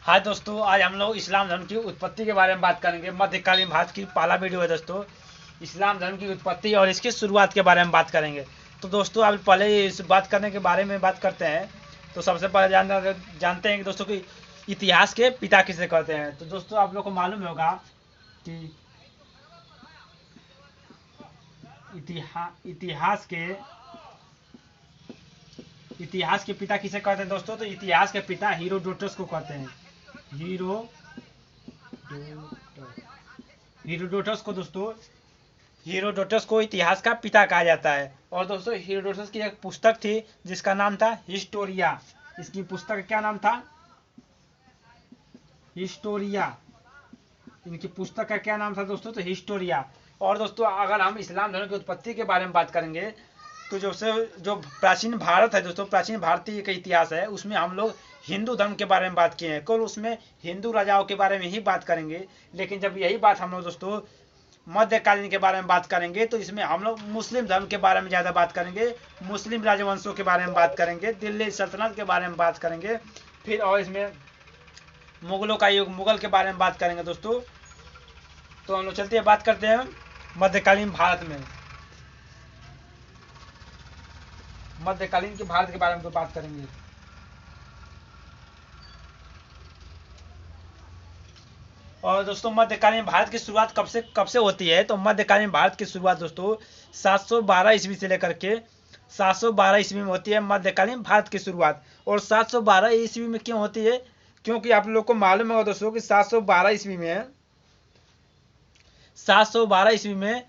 हाँ दोस्तों, आज हम लोग इस्लाम धर्म की उत्पत्ति के बारे में बात करेंगे। मध्यकालीन भारत की पहला वीडियो है दोस्तों। इस्लाम धर्म की उत्पत्ति और इसकी शुरुआत के बारे में बात करेंगे। तो दोस्तों, अब पहले इस बात करने के बारे में बात करते हैं। तो सबसे पहले जानते हैं कि दोस्तों कि इतिहास के पिता किसे कहते हैं। तो दोस्तों, आप लोग को मालूम होगा कि इतिहास के पिता किसे कहते हैं दोस्तों। तो इतिहास के पिता हीरोडोटस को कहते हैं। हीरोडोटस को दोस्तों, हीरोडोटस को इतिहास का पिता कहा जाता है। और दोस्तों, हीरोडोटस की एक पुस्तक थी जिसका नाम था हिस्टोरिया। इसकी पुस्तक का क्या नाम था? हिस्टोरिया। इनकी पुस्तक का क्या नाम था दोस्तों? तो हिस्टोरिया। और दोस्तों, अगर हम इस्लाम धर्म की उत्पत्ति के बारे में बात करेंगे तो जो प्राचीन भारत है दोस्तों, प्राचीन भारतीय का इतिहास है, उसमें हम लोग हिंदू धर्म के बारे में बात किए हैं। केवल उसमें हिंदू राजाओं के बारे में ही बात करेंगे। लेकिन जब यही बात हम लोग दोस्तों मध्यकालीन के बारे में बात करेंगे तो इसमें हम लोग मुस्लिम धर्म के बारे में ज़्यादा बात करेंगे। मुस्लिम राजवंशों के बारे में बात करेंगे, दिल्ली सल्तनत के बारे में बात करेंगे। फिर और इसमें मुगलों का युग, मुगल के बारे में बात करेंगे दोस्तों। तो हम लोग चलते हैं, बात करते हैं मध्यकालीन भारत में। मध्यकालीन के भारत के बारे में तो बात करेंगे। और दोस्तों, मध्यकालीन भारत की शुरुआत कब से होती है। तो मध्यकालीन भारत की शुरुआत दोस्तों 712 ईस्वी से लेकर के 712 ईस्वी में होती है मध्यकालीन भारत की शुरुआत। और 712 ईस्वी में क्यों होती है? क्योंकि आप लोग को मालूम होगा दोस्तों कि 712 ईस्वी में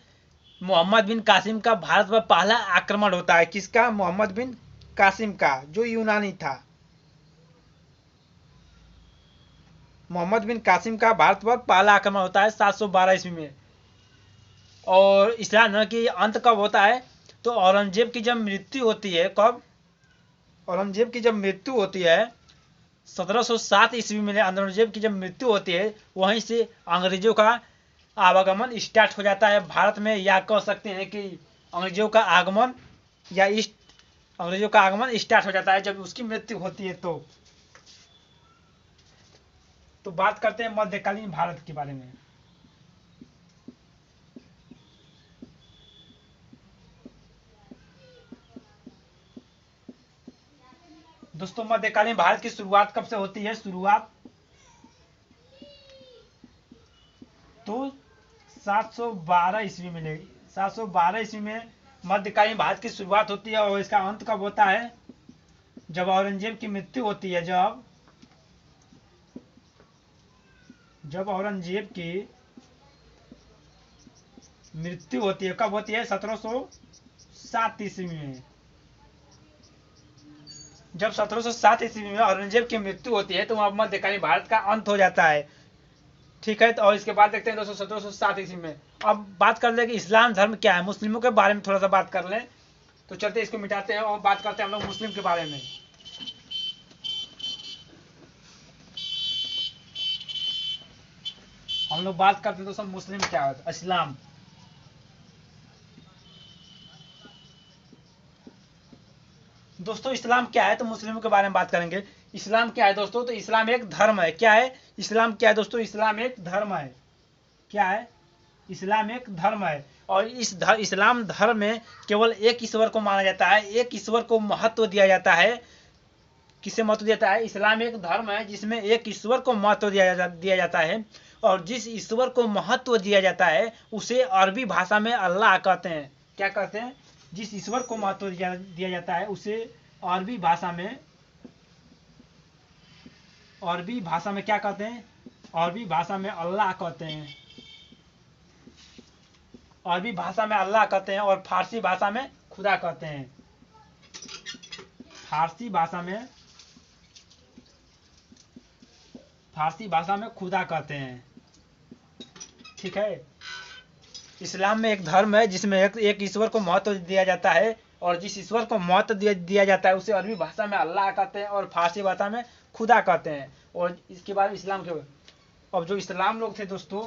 मोहम्मद बिन कासिम का भारत पर पहला आक्रमण होता है। किसका? मोहम्मद बिन कासिम का, जो यूनानी था। मोहम्मद बिन कासिम का भारत पर पहला आक्रमण होता है 712 ईस्वी में। और इस्लाम धर्म की अंत कब होता है? तो औरंगजेब की जब मृत्यु होती है, कब? औरंगजेब की जब मृत्यु होती है 1707 ईस्वी में, औरंगजेब की जब मृत्यु होती है, वहीं से अंग्रेजों का आवागमन स्टार्ट हो जाता है भारत में। या कह सकते हैं कि अंग्रेजों का आगमन या ईस्ट अंग्रेजों का आगमन स्टार्ट हो जाता है जब उसकी मृत्यु होती है। तो बात करते हैं मध्यकालीन भारत के बारे में। दोस्तों, मध्यकालीन भारत की शुरुआत कब से होती है? शुरुआत तो 712 ईस्वी में लेगी। 712 ईस्वी में मध्यकालीन भारत की शुरुआत होती है। और इसका अंत कब होता है? जब औरंगजेब की मृत्यु होती है। जब औरंगजेब की मृत्यु होती है, कब होती है? 1707 ईस्वी में। जब 1707 ईस्वी में औरंगजेब की मृत्यु होती है तो वहां मध्यकालीन भारत का अंत हो जाता है। ठीक है। तो और इसके बाद देखते हैं दोस्तों 1707 ईस्वी में। अब बात कर ले कि इस्लाम धर्म क्या है, मुस्लिमों के बारे में थोड़ा सा बात कर लें। तो चलते इसको मिटाते हैं और बात करते हैं हम लोग मुस्लिम के बारे में। हम लोग बात करते हैं दोस्तों मुस्लिम क्या होता है। इस्लाम दोस्तों, इस्लाम क्या है तो मुस्लिमों के बारे में बात करेंगे। इस्लाम क्या है दोस्तों? तो इस्लाम एक धर्म है। क्या है इस्लाम? क्या है दोस्तों? इस्लाम एक धर्म है। क्या है? इस्लाम एक धर्म है। और इस्लाम धर्म में केवल एक ईश्वर को माना जाता है, एक ईश्वर को महत्व दिया जाता है। किसे महत्व दिया जाता है? इस्लाम एक धर्म है जिसमें एक ईश्वर को महत्व दिया जाता है। और जिस ईश्वर को महत्व दिया जाता है उसे अरबी भाषा में अल्लाह कहते हैं। क्या कहते हैं? जिस ईश्वर को महत्व दिया जाता है उसे अरबी भाषा में क्या कहते हैं? अरबी भाषा में अल्लाह कहते हैं। अरबी भाषा में अल्लाह कहते हैं। और फारसी भाषा में खुदा कहते हैं। फारसी भाषा में खुदा कहते हैं। ठीक है। इस्लाम में एक धर्म है जिसमें एक ईश्वर को महत्व दिया जाता है। और जिस ईश्वर को महत्व दिया जाता है उसे अरबी भाषा में अल्लाह कहते हैं और फारसी भाषा में खुदा कहते हैं। और इसके बाद इस्लाम के अब जो इस्लाम लोग थे दोस्तों,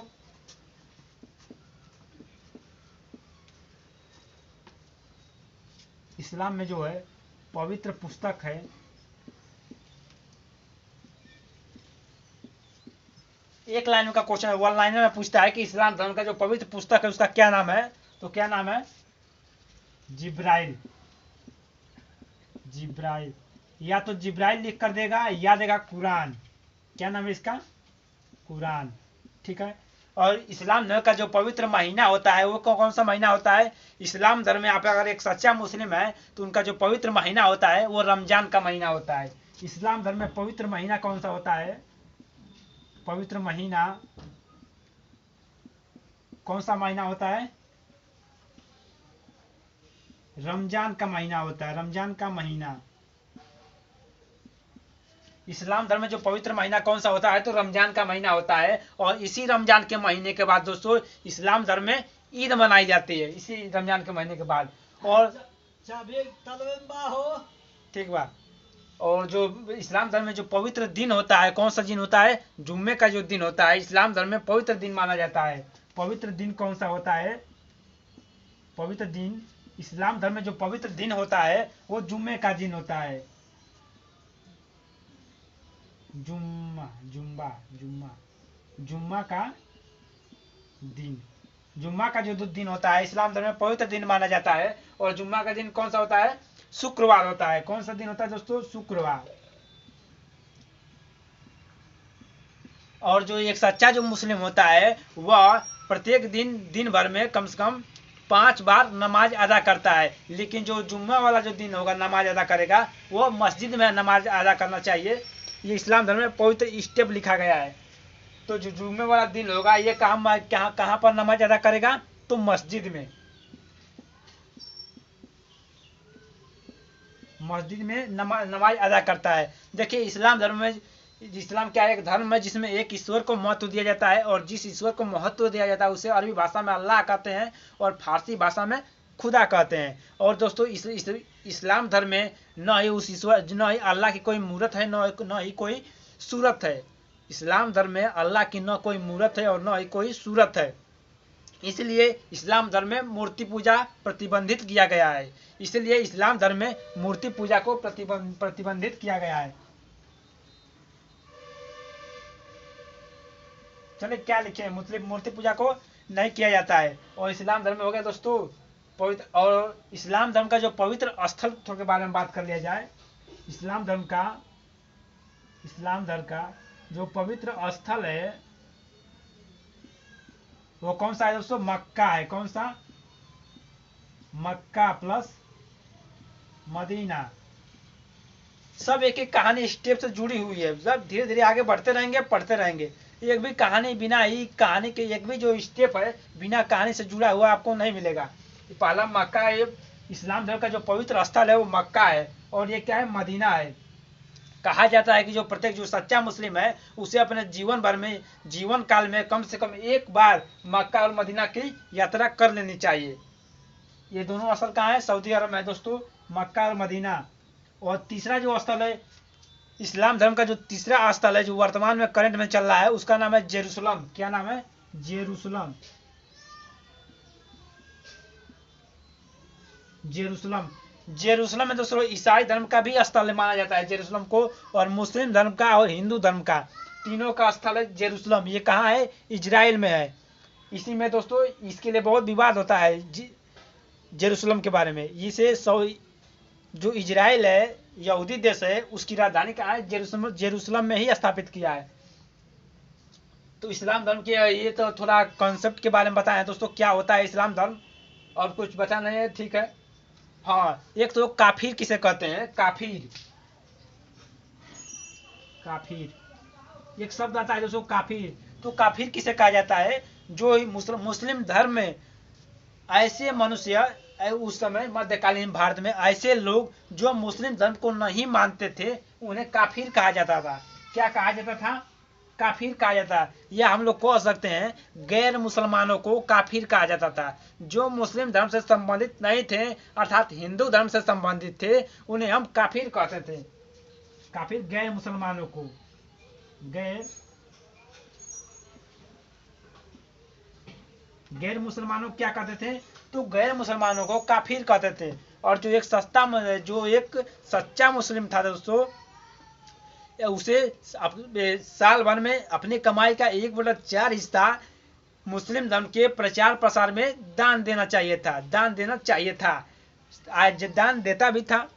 इस्लाम में जो है पवित्र पुस्तक है, एक लाइन का क्वेश्चन है, वन लाइनर में पूछता है कि इस्लाम धर्म का जो पवित्र पुस्तक है उसका क्या नाम है, तो क्या नाम है, जिब्राइल। जिब्राइल, या तो जिब्राइल लिख कर देगा या देगा कुरान। क्या नाम है इसका, कुरान। ठीक है। और इस्लाम धर्म का जो पवित्र महीना होता है वो कौन सा महीना होता है, इस्लाम धर्म में आप अगर एक सच्चा मुस्लिम है तो उनका जो पवित्र महीना होता है वो रमजान का महीना होता है। इस्लाम धर्म में पवित्र महीना कौन सा होता है, पवित्र महीना कौन सा महीना होता है, रमजान का महीना होता है, रमजान का महीना। इस्लाम धर्म में जो पवित्र महीना कौन सा होता है, तो रमजान का महीना होता है। और इसी रमजान के महीने के बाद दोस्तों इस्लाम धर्म में ईद मनाई जाती है, इसी रमजान के महीने के बाद। और ठीक बात। और जो इस्लाम धर्म में जो पवित्र दिन होता है, कौन सा दिन होता है, जुम्मे का जो दिन होता है, इस्लाम धर्म में पवित्र दिन माना जाता है। पवित्र दिन कौन सा होता है, पवित्र दिन, इस्लाम धर्म में जो पवित्र दिन होता है वो जुम्मे का दिन होता है। जुम्मा, जुम्मा, जुम्मा, जुम्मा का दिन, जुम्मा का जो दिन होता है इस्लाम धर्म में पवित्र दिन माना जाता है। और जुम्मा का दिन कौन सा होता है, शुक्रवार होता है। कौन सा दिन होता है दोस्तों, शुक्रवार। और जो एक सच्चा जो मुस्लिम होता है वह प्रत्येक दिन दिन भर में कम से कम 5 बार नमाज अदा करता है। लेकिन जो जुम्मा वाला जो दिन होगा नमाज अदा करेगा वो मस्जिद में नमाज अदा करना चाहिए। ये इस्लाम धर्म में पवित्र स्टेप लिखा गया है। तो जो जुम्मे वाला दिन होगा ये कहाँ पर नमाज अदा करेगा, तो मस्जिद में, मस्जिद में नमाज अदा करता है। देखिए इस्लाम धर्म में, इस्लाम क्या है, एक धर्म है जिसमें एक ईश्वर को महत्व दिया जाता है। और जिस ईश्वर को महत्व दिया जाता है उसे अरबी भाषा में अल्लाह कहते हैं और फारसी भाषा में खुदा कहते हैं। और दोस्तों इस्लाम धर्म में न ही उस ईश्वर, न ही अल्लाह की कोई मूरत है, न ही कोई सूरत है। इस्लाम धर्म में अल्लाह की न कोई मूरत है और न ही कोई सूरत है। इसलिए इस्लाम धर्म में मूर्ति पूजा प्रतिबंधित किया गया है। इसलिए इस्लाम धर्म में मूर्ति पूजा को प्रतिबंधित किया गया है। चलिए क्या लिखे, मुस्लिम मूर्ति पूजा को नहीं किया जाता है। और इस्लाम धर्म में हो गया दोस्तों पवित्र। और इस्लाम धर्म का जो पवित्र स्थल के बारे में बात कर लिया जाए, इस्लाम धर्म का जो पवित्र स्थल है वो कौन सा है दोस्तों, मक्का है। कौन सा, मक्का प्लस मदीना। सब एक एक कहानी स्टेप से जुड़ी हुई है। सब धीरे धीरे आगे बढ़ते रहेंगे, पढ़ते रहेंगे। एक भी कहानी बिना ही कहानी के, एक भी जो स्टेप है बिना कहानी से जुड़ा हुआ आपको नहीं मिलेगा। पहला मक्का है, इस्लाम धर्म का जो पवित्र स्थल है वो मक्का है। और ये क्या है, मदीना है। कहा जाता है कि जो प्रत्येक जो सच्चा मुस्लिम है उसे अपने जीवन भर में, जीवन काल में कम से कम एक बार मक्का और मदीना की यात्रा कर लेनी चाहिए। ये दोनों स्थल कहाँ है, सऊदी अरब में है दोस्तों, मक्का और मदीना। और तीसरा जो स्थल है, इस्लाम धर्म का जो तीसरा स्थल है जो वर्तमान में करंट में चल रहा है उसका नाम है जेरूसलम। क्या नाम है, जेरूसलम। जेरूसलम, जेरूसलम में दोस्तों ईसाई धर्म का भी स्थल माना जाता है जेरूसलम को, और मुस्लिम धर्म का और हिंदू धर्म का तीनों का स्थल है जेरूसलम। ये कहाँ है, इजराइल में है। इसी में दोस्तों इसके लिए बहुत विवाद होता है जेरूसलम के बारे में। इसे जो इजराइल है, यहूदी देश है, उसकी राजधानी कहाँ है, जेरूसलम में ही स्थापित किया है। तो इस्लाम धर्म के ये तो थोड़ा कॉन्सेप्ट के बारे में बताएं दोस्तों, क्या होता है इस्लाम धर्म, और कुछ बता नहीं है, ठीक है। हाँ, एक तो काफिर किसे कहते हैं, काफिर, काफिर एक शब्द आता है दोस्तों, काफिर। तो काफिर किसे कहा जाता है, जो मुस्लिम धर्म में ऐसे मनुष्य, उस समय मध्यकालीन भारत में ऐसे लोग जो मुस्लिम धर्म को नहीं मानते थे उन्हें काफिर कहा जाता था। क्या कहा जाता था, काफिर कहा जाता। या हम लोग कह सकते हैं गैर मुसलमानों को काफिर कहा जाता था। जो मुस्लिम धर्म से संबंधित नहीं थे अर्थात हिंदू धर्म से संबंधित थे उन्हें हम काफिर कहते थे। काफिर गैर मुसलमानों को, गैर मुसलमानों को क्या कहते थे, तो गैर मुसलमानों को काफिर कहते थे। और जो एक सच्चा मुस्लिम था दोस्तों, उसे साल भर में अपनी कमाई का 1/4 हिस्सा मुस्लिम धर्म के प्रचार प्रसार में दान देना चाहिए था, दान देना चाहिए था। आज दान देता भी था,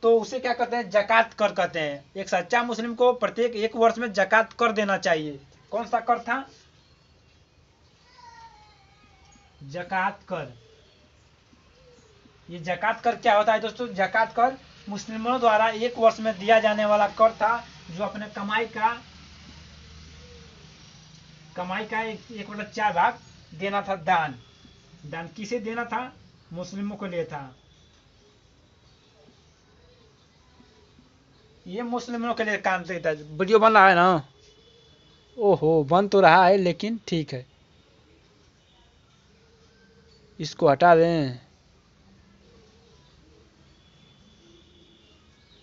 तो उसे क्या कहते हैं, जकात कर कहते हैं। एक सच्चा मुस्लिम को प्रत्येक 1 वर्ष में जकात कर देना चाहिए। कौन सा कर था? जकात कर। ये जकात कर क्या होता है दोस्तों? जकात कर मुस्लिमों द्वारा 1 वर्ष में दिया जाने वाला कर था, जो अपने कमाई का 1/4 भाग देना था दान। दान किसे देना था? मुस्लिमों को लिए था। ये मुस्लिमों के लिए काम देता है। वीडियो बन रहा है ना? ओहो, बन तो रहा है, लेकिन ठीक है, इसको हटा दें।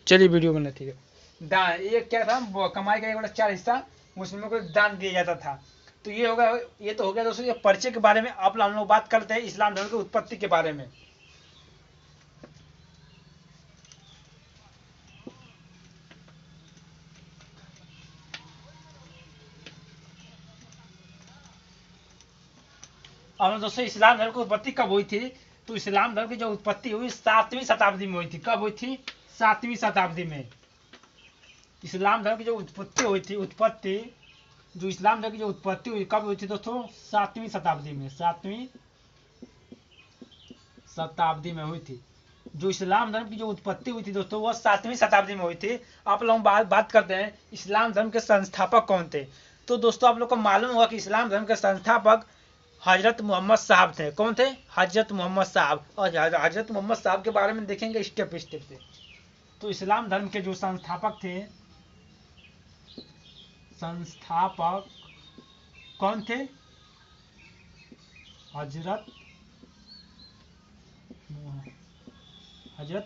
चलिए वीडियो बना, ठीक है। दान ये क्या था? कमाई का 1/4 हिस्सा मुस्लिमों को दान दिया जाता था। तो ये होगा, ये तो हो गया दोस्तों ये परिचय के बारे में। अब हम लोग बात करते हैं इस्लाम धर्म की उत्पत्ति के बारे में। अब दोस्तों इस्लाम धर्म की उत्पत्ति कब हुई थी? तो इस्लाम धर्म की जो उत्पत्ति हुई 7वीं शताब्दी में हुई थी। कब हुई थी? 7वीं शताब्दी में इस्लाम धर्म की जो उत्पत्ति हुई थी, जो इस्लाम धर्म की जो उत्पत्ति हुई कब हुई थी दोस्तों? 7वीं शताब्दी में। 7वीं शताब्दी में हुई थी। जो इस्लाम धर्म की जो उत्पत्ति हुई थी दोस्तों, वह 7वीं शताब्दी में हुई थी। आप लोग बात करते हैं इस्लाम धर्म के संस्थापक कौन थे। तो दोस्तों आप लोग को मालूम होगा कि इस्लाम धर्म के संस्थापक हजरत मोहम्मद साहब थे। कौन थे? हजरत मोहम्मद साहब। और हजरत मोहम्मद साहब के बारे में देखेंगे स्टेप स्टेप से। तो इस्लाम धर्म के जो संस्थापक थे, संस्थापक कौन थे? हजरत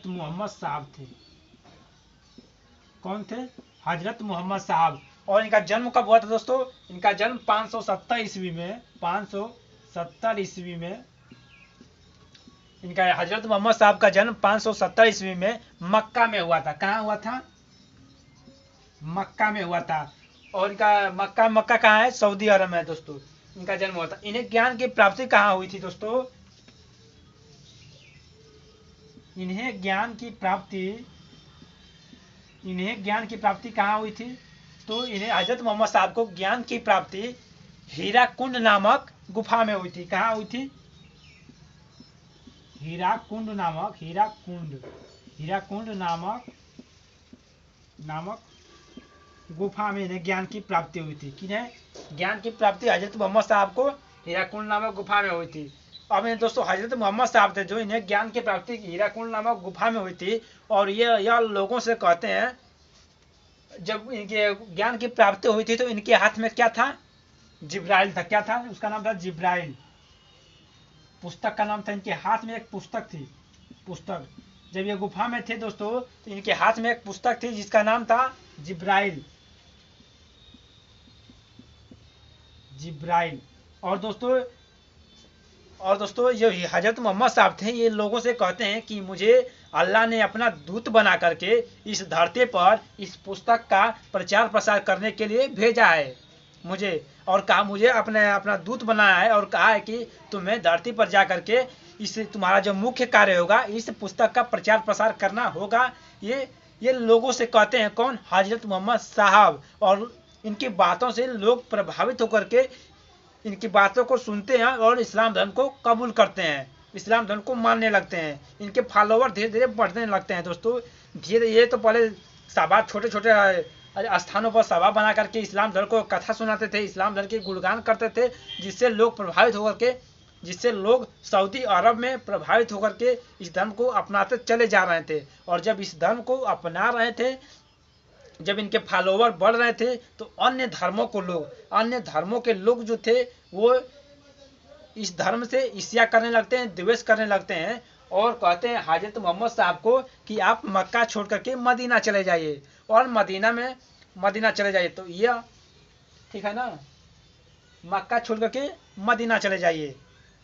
मोहम्मद साहब थे। कौन थे? हजरत मोहम्मद साहब। और इनका जन्म कब हुआ था दोस्तों? इनका जन्म 570 ईस्वी में। 570 ईस्वी में इनका हजरत मोहम्मद साहब का जन्म 570 ईस्वी में मक्का में हुआ था। कहाँ हुआ था? मक्का में हुआ था। और इनका मक्का कहाँ है? सऊदी अरब में है दोस्तों, इनका जन्म हुआ था। इन्हें ज्ञान की प्राप्ति कहाँ हुई थी दोस्तों? इन्हें ज्ञान की प्राप्ति कहाँ हुई थी? तो इन्हें हजरत मोहम्मद साहब को ज्ञान की प्राप्ति हीराकुंड नामक गुफा में हुई थी। कहाँ हुई थी? हीराकुंड नामक गुफा में इन्हें ज्ञान की प्राप्ति हुई थी। किन्हें ज्ञान की प्राप्ति? हजरत मोहम्मद साहब को हीराकुंड नामक गुफा में हुई थी। अब दोस्तों हजरत मोहम्मद साहब थे जो इन्हें ज्ञान की प्राप्ति हीराकुंड नामक गुफा में हुई थी। और यह लोगों से कहते हैं, जब इनके ज्ञान की प्राप्ति हुई थी तो इनके हाथ में क्या था? जिब्राइल था। क्या था? उसका नाम था जिब्राइल। पुस्तक का नाम था। इनके हाथ में एक पुस्तक थी। पुस्तक, जब ये गुफा में थे दोस्तों तो इनके हाथ में एक पुस्तक थी जिसका नाम था जिब्राइल। और दोस्तों ये हजरत मोहम्मद साहब थे, ये लोगों से कहते हैं कि मुझे अल्लाह ने अपना दूत बना करके इस धरती पर इस पुस्तक का प्रचार प्रसार करने के लिए भेजा है मुझे, और कहा मुझे अपना दूत बनाया है, और कहा है कि तुम्हें धरती पर जा करके इस तुम्हारा जो मुख्य कार्य होगा इस पुस्तक का प्रचार प्रसार करना होगा। ये लोगों से कहते हैं। कौन? हजरत मोहम्मद साहब। और इनकी बातों से लोग प्रभावित होकर के इनकी बातों को सुनते हैं और इस्लाम धर्म को कबूल करते हैं, इस्लाम धर्म को मानने लगते हैं। इनके फॉलोवर धीरे धीरे बढ़ने लगते हैं दोस्तों। धीरे ये तो पहले सभा, छोटे छोटे स्थानों पर सभा बना करके इस्लाम धर्म को कथा सुनाते थे, इस्लाम धर्म के गुणगान करते थे, जिससे लोग प्रभावित होकर के, जिससे लोग सऊदी अरब में प्रभावित होकर के इस धर्म को अपनाते चले जा रहे थे। और जब इस धर्म को अपना रहे थे, जब इनके फॉलोवर बढ़ रहे थे, तो अन्य धर्मों के लोग जो थे वो इस धर्म से ईर्ष्या करने लगते हैं, द्वेष करने लगते हैं, और कहते हैं हजरत मोहम्मद साहब को कि आप मक्का छोड़ करके मदीना चले जाइए, और मदीना चले जाइए। तो यह ठीक है ना, मक्का छोड़ करके मदीना चले जाइए।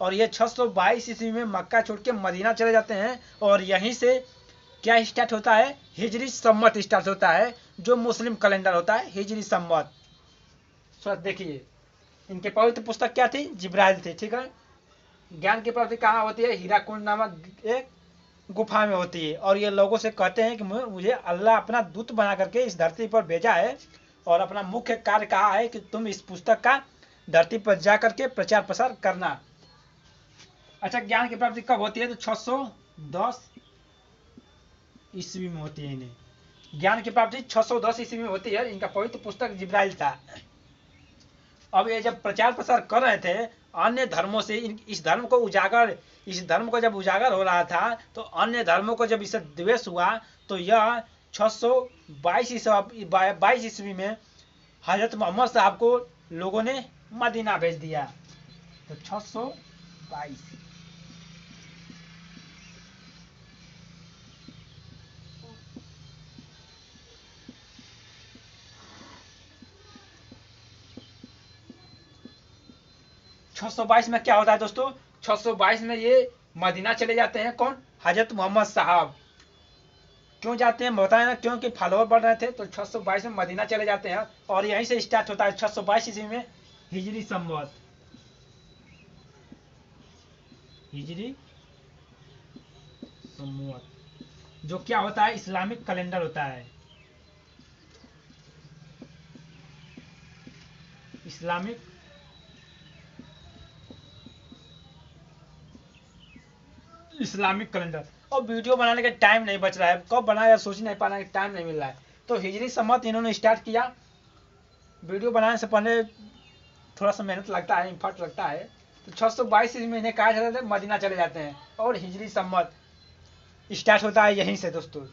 और ये 622 ईस्वी में मक्का छोड़ के मदीना चले जाते हैं। और यहीं से क्या स्टार्ट होता है? हिजरी सम्मत स्टार्ट होता है, जो मुस्लिम कैलेंडर होता है हिजरी संवत। सो देखिए इनके पवित्र पुस्तक क्या थी, जिब्राइल थी, ठीक है। ज्ञान की प्राप्ति कहाँ होती है, हीराकुंड नामक एक गुफा में होती है। और ये लोगों से कहते हैं कि मुझे अल्लाह अपना दूत बना करके इस धरती पर भेजा है और अपना मुख्य कार्य कहा है कि तुम इस पुस्तक का धरती पर जा करके प्रचार प्रसार करना। अच्छा, ज्ञान की प्राप्ति कब होती है, तो 610 ईस्वी में होती है। इन्हें ज्ञान की प्राप्ति 610 ईस्वी में होती है। इनका पवित्र पुस्तक जिब्राइल था। अब ये जब प्रचार प्रसार कर रहे थे अन्य धर्मों से, इस धर्म को जब उजागर हो रहा था, तो अन्य धर्मों को जब इससे द्वेष हुआ, तो यह 622 ईस्वी में हजरत मोहम्मद साहब को लोगों ने मदीना भेज दिया। तो 622 622 में क्या होता है दोस्तों, 622 में ये मदीना चले जाते हैं। कौन, हजरत मोहम्मद साहब। क्यों जाते हैं बताए ना, क्योंकि फॉलोअर बढ़ रहे थे, तो 622 में मदीना चले जाते हैं। और यहीं से स्टार्ट होता है 622 ईस्वी में हिजरी संवत। हिजरी संवत जो क्या होता है, इस्लामिक कैलेंडर होता है। Islamic calendar. और वीडियो बनाने का टाइम नहीं बच रहा है, कब बनाया सोच ही नहीं पा रहा है, टाइम नहीं मिल रहा है। तो हिजरी संवत इन्होंने स्टार्ट किया। वीडियो बनाने से पहले थोड़ा सा मेहनत लगता है, इम्फर्ट लगता है। तो 622 ईस्वी में इन्हें कहा जाता है मदीना चले जाते हैं और हिजरी संवत स्टार्ट होता है यहीं से दोस्तों।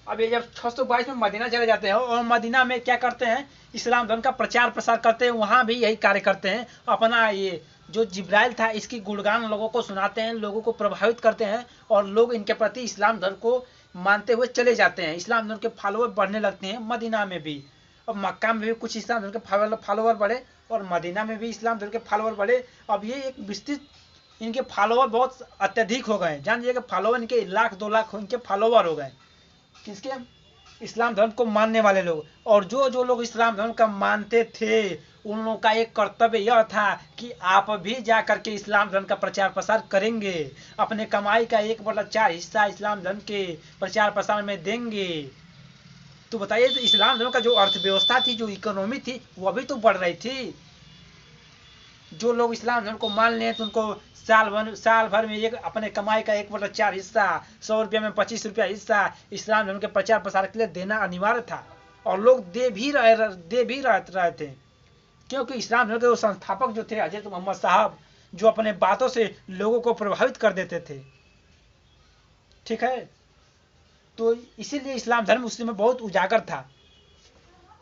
अब ये जब 622 में मदीना चले जाते हैं और मदीना में क्या करते हैं, इस्लाम धर्म का प्रचार प्रसार करते हैं, वहाँ भी यही कार्य करते हैं। अपना ये जो जिब्राइल था इसकी गुणगान लोगों को सुनाते हैं, लोगों को प्रभावित करते हैं और लोग इनके प्रति इस्लाम धर्म को मानते हुए चले जाते हैं। इस्लाम धर्म के फॉलोअर बढ़ने लगते हैं मदीना में भी। और मक्का में भी कुछ इस्लाम धर्म के फॉलोअर बढ़े और मदीना में भी इस्लाम धर्म के फॉलोअर बढ़े। अब ये एक विस्तृत, इनके फॉलोअर बहुत अत्यधिक हो गए। जान लीजिए कि फॉलोअर इनके 1 लाख 2 लाख इनके फॉलोअर हो गए, किसके, इस्लाम धर्म को मानने वाले लोग। और जो लोग इस्लाम धर्म का मानते थे उन लोगों का एक कर्तव्य यह था कि आप भी जा करके इस्लाम धर्म का प्रचार प्रसार करेंगे, अपने कमाई का 1/4 हिस्सा इस्लाम धर्म के प्रचार प्रसार में देंगे। तो बताइए, तो इस्लाम धर्म का जो अर्थव्यवस्था थी, जो इकोनॉमी थी, वह भी तो बढ़ रही थी। जो लोग इस्लाम धर्म को मान लें तो उनको साल भर में एक अपने कमाई का 1/4 हिस्सा, 100 रुपया में 25 रुपया हिस्सा इस्लाम धर्म के प्रचार प्रसार के लिए देना अनिवार्य था। और लोग दे भी रहे थे, क्योंकि इस्लाम धर्म के वो संस्थापक जो थे हजरत मोहम्मद साहब, जो अपने बातों से लोगों को प्रभावित कर देते थे, ठीक है। तो इसीलिए इस्लाम धर्म उस समय बहुत उजागर था।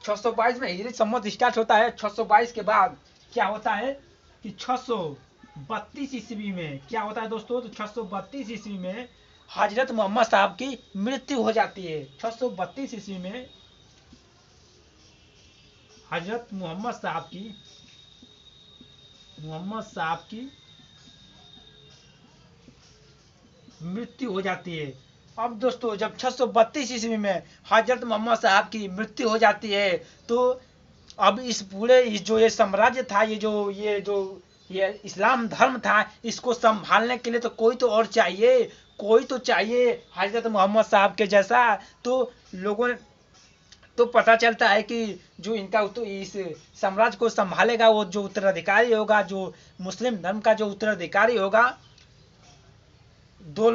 622 में हिजरी संवत स्टार्ट होता है। 622 के बाद क्या होता है कि 632 ईस्वी में क्या होता है दोस्तों, तो 632 ईस्वी में हजरत मोहम्मद साहब की मृत्यु हो जाती है। 632 ईस्वी में हजरत मोहम्मद साहब की मृत्यु हो जाती है। अब दोस्तों जब 632 ईस्वी में हजरत मोहम्मद साहब की मृत्यु हो जाती है, तो अब इस पूरे जो ये साम्राज्य था, ये इस्लाम धर्म था, इसको संभालने के लिए तो कोई तो चाहिए हजरत मोहम्मद साहब के जैसा। तो लोगों ने तो पता चलता है कि जो इनका तो इस साम्राज्य को संभालेगा वो जो उत्तराधिकारी होगा, जो मुस्लिम धर्म का जो उत्तराधिकारी होगा, दो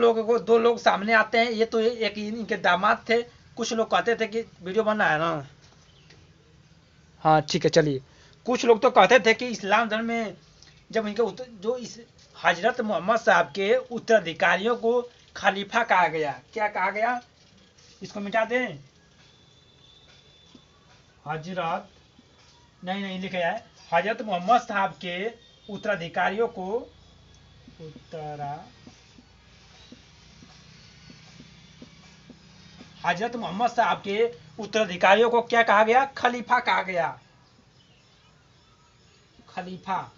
लोग सामने आते हैं। ये तो एक इनके दामाद थे। कुछ लोग कहते थे कि वीडियो बन रहा है ना, हाँ ठीक है चलिए। कुछ लोग तो कहते थे कि इस्लाम धर्म में जब इनके जो इस हजरत मोहम्मद साहब के उत्तराधिकारियों को खलीफा कहा गया, क्या कहा गया, इसको मिटा दें, हजरत नहीं लिखा है, हजरत मोहम्मद साहब के उत्तराधिकारियों को हजरत मोहम्मद साहब के उत्तराधिकारियों को क्या कहा गया, खलीफा कहा गया। खलीफा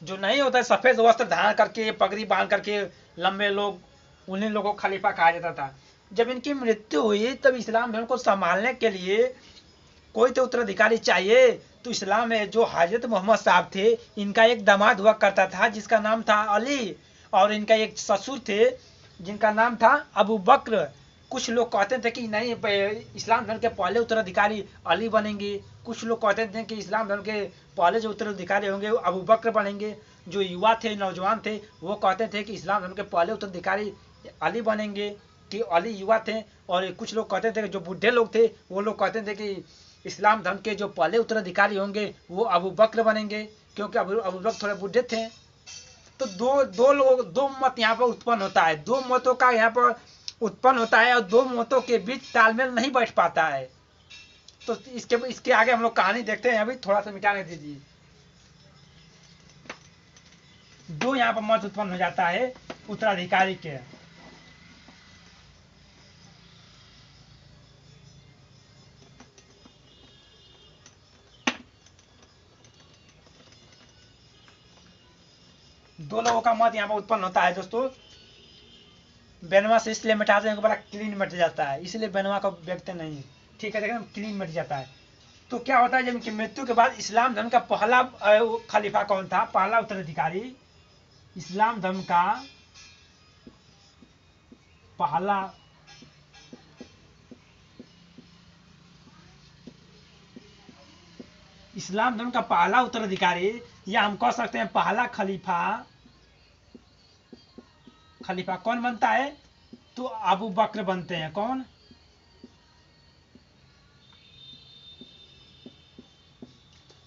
जो नहीं होता है सफेद वस्त्र धारण करके, पगड़ी बांध करके, लंबे लोग, उन्हीं लोगों को खलीफा कहा जाता था। जब इनकी मृत्यु हुई तब इस्लाम धर्म को संभालने के लिए कोई तो उत्तराधिकारी चाहिए। तो इस्लाम में जो हजरत मोहम्मद साहब थे, इनका एक दामाद हुआ करता था जिसका नाम था अली, और इनका एक ससुर थे जिनका नाम था अबू बक्र। कुछ लोग कहते थे कि नहीं, इस्लाम धर्म के पहले उत्तराधिकारी अली बनेंगे। कुछ लोग कहते थे कि इस्लाम धर्म के पहले जो उत्तराधिकारी होंगे वो अबू बक्र बनेंगे। जो युवा थे, नौजवान थे, वो कहते थे कि इस्लाम धर्म के पहले उत्तराधिकारी अली बनेंगे, कि अली युवा थे। और कुछ लोग कहते थे कि जो बूढ़े लोग थे वो लोग कहते थे कि इस्लाम धर्म के जो पहले उत्तराधिकारी होंगे वो अबू बक्र बनेंगे, क्योंकि अबू बक्र थोड़े बूढ़े थे। तो दो मत यहाँ पर उत्पन्न होता है, दो मतों का यहाँ पर उत्पन्न होता है, और दो मतों के बीच तालमेल नहीं बैठ पाता है। तो इसके आगे हम लोग कहानी देखते हैं। अभी थोड़ा सा मिटाने दीजिए। दो यहाँ पर मत उत्पन्न हो जाता है उत्तराधिकारी के। दो लोगों का मत यहाँ पर उत्पन्न होता है दोस्तों। बेनवा से इसलिए मिटाते हैं, बड़ा क्लीन मिट जाता है, इसलिए बेनवा को देखते नहीं। ठीक है, देखिए क्लीन मिट जाता है। तो क्या होता है, जब इनकी मृत्यु के बाद इस्लाम धर्म का पहला खलीफा कौन था, पहला उत्तराधिकारी इस्लाम धर्म का पहला इस्लाम धर्म का पहला उत्तराधिकारी, या हम कह सकते हैं पहला खलीफा कौन बनता है, तो अबू बक्र बनते हैं। कौन?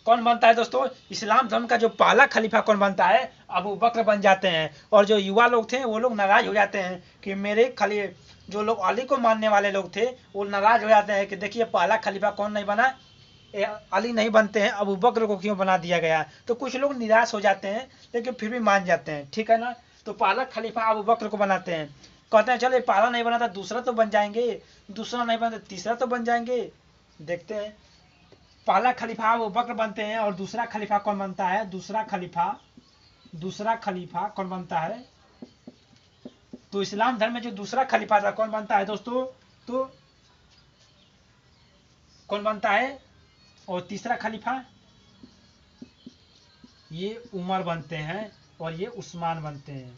कौन बनता है दोस्तों? इस्लाम धर्म का जो पहला खलीफा कौन बनता है, अबू बक्र बन जाते हैं। और जो युवा लोग थे वो लोग नाराज हो जाते हैं कि मेरे जो लोग अली को मानने वाले लोग थे वो नाराज हो जाते हैं कि देखिए पहला खलीफा कौन नहीं बना, अली नहीं बनते हैं, अबू बक्र को क्यों बना दिया गया। तो कुछ लोग निराश हो जाते हैं लेकिन फिर भी मान जाते हैं। ठीक है ना। तो पहला खलीफा अबू बक्र को बनाते हैं। कहते हैं चलो पहला नहीं बना था दूसरा तो बन जाएंगे, दूसरा नहीं बना तो तीसरा तो बन जाएंगे। देखते हैं, पहला खलीफा अबू बक्र बनते हैं। और दूसरा खलीफा कौन बनता है? दूसरा खलीफा कौन बनता है? तो इस्लाम धर्म में जो दूसरा खलीफा था कौन बनता है दोस्तों? तो कौन बनता है? और तीसरा खलीफा ये उमर बनते हैं और ये उस्मान बनते हैं।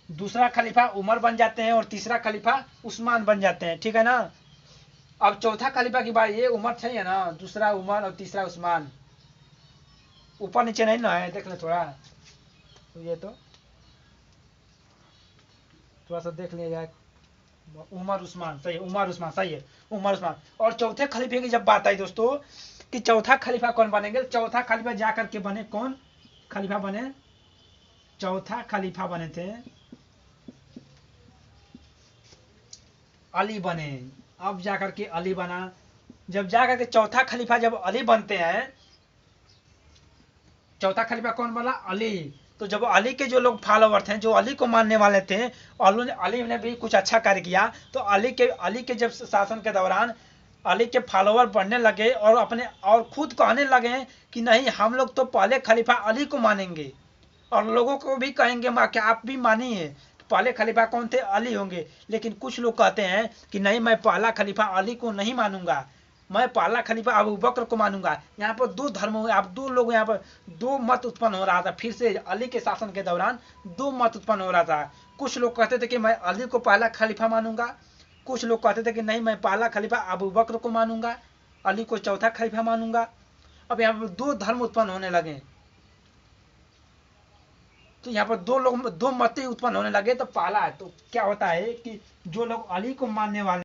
दूसरा खलीफा उमर बन जाते हैं और तीसरा खलीफा उस्मान बन जाते हैं। ठीक है ना। अब चौथा खलीफा की बात, ये उमर चाहिए ना, दूसरा उमर और तीसरा उस्मान। ऊपर नीचे नहीं ना है, देख ले थोड़ा। तो ये तो थोड़ा सा देख लिया जाए। उमर उस्मान सही है, उमर उस्मान सही है, उमर उस्मान। और चौथे खलीफे की जब बात आई दोस्तों कि चौथा खलीफा कौन बनेंगे, चौथा खलीफा जाकर के बने, कौन खलीफा बने? चौथा खलीफा बने थे अली बने। अब जाकर के अली बना। जब जाकर के चौथा खलीफा जब अली बनते हैं, चौथा खलीफा कौन बना? अली। तो जब अली के जो लोग फॉलोवर थे, जो अली को मानने वाले थे, अली ने भी कुछ अच्छा कार्य किया, तो अली के जब शासन के दौरान अली के फॉलोवर बढ़ने लगे और अपने और खुद कहने लगे कि नहीं हम लोग तो पहले खलीफा अली को मानेंगे, और लोगों को भी कहेंगे कि आप भी मानिए। पहले खलीफा कौन थे? अली होंगे। लेकिन कुछ लोग कहते हैं कि नहीं, मैं पहला खलीफा अली को नहीं मानूंगा, मैं पहला खलीफा अबू बक्र को मानूंगा। यहाँ पर दो धर्म हुए, आप दो लोग, यहाँ पर दो मत उत्पन्न हो रहा था। फिर से अली के शासन के दौरान दो मत उत्पन्न हो रहा था। कुछ लोग कहते थे कि मैं अली को पहला खलीफा मानूंगा, कुछ लोग कहते थे कि नहीं मैं पहला खलीफा अबू बक्र को मानूंगा, अली को चौथा खलीफा मानूंगा। अब यहाँ पर दो धर्म उत्पन्न होने लगे। तो यहाँ पर दो मत उत्पन्न होने लगे। तो पहला है, तो क्या होता है कि जो लोग अली को मानने वाले